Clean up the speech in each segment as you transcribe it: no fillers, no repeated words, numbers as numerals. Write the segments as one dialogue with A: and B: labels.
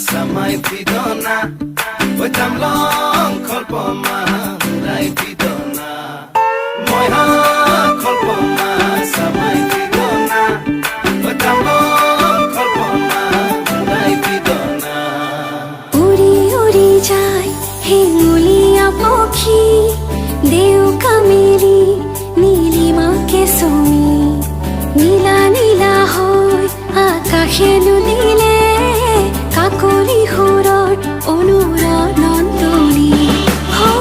A: Samai pidona, oi tamlong kolpoma, urai pidona. Moiha kolpoma, samai pidona, oi tamlong kolpoma, urai pidona.
B: Uri uri jai, hinguliya pokhi, deu kameli, nilima ke somi, nila nila hoy, akashe nudile. কাকলি হুৰত অনুৰণনতলি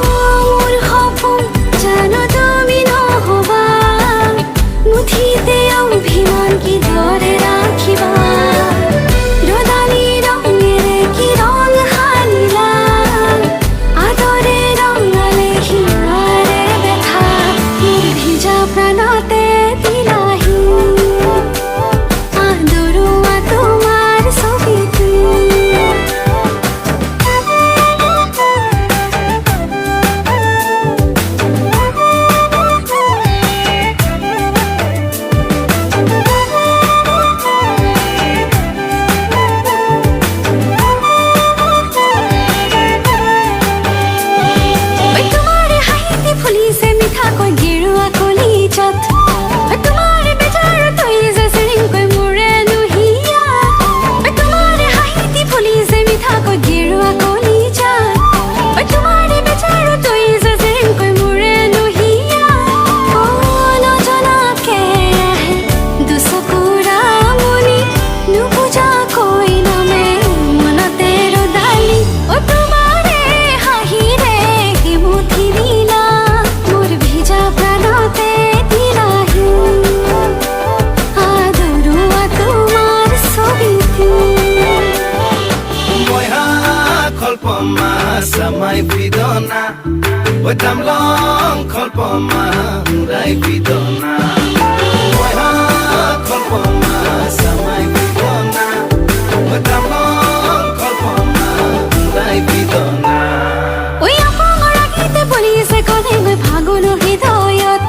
B: মোৰ সপোন জানো তুমি নহবা মুঠিতে অভিমান কিদৰে ৰাখিবা ৰদালি ৰঙেৰে কি ৰং সানিলা আদৰে ৰঙালে হিয়াৰে বেথা মোৰ ভিজা প্ৰাণতে দিলাহি আদৰুৱা তোমাৰ ছবিটো
A: Samai pidona, oi tamlong kolpoma, urai pidona. Moiha kolpoma, samai pidona, oi tamlong kolpoma, urai pidona.
B: Oi apangora kite polise kone goi phagolo hidayat.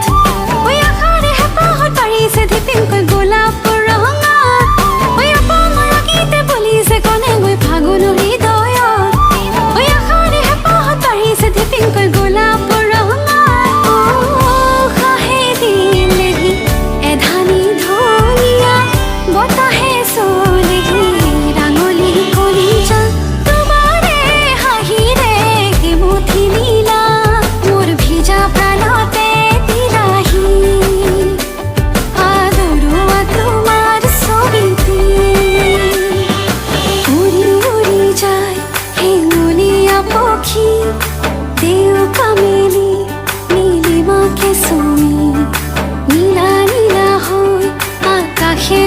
B: Oi akhare hepahot parise dipin koi golap ranga. Oi apangora kite polise kone goi phagolo hidayat. Pinkoi golap ranga kahe dilehi edhani dhoniya botahe solehi rangoli kolija tumare hahire ki muthi nila mor bhija pranote dilahi adoruwa tumar sobiti uri uri jai hinguliya pokhi দেউ কামেলি নীলিমা কে সুমি নীলা নীলা হয় আকাশে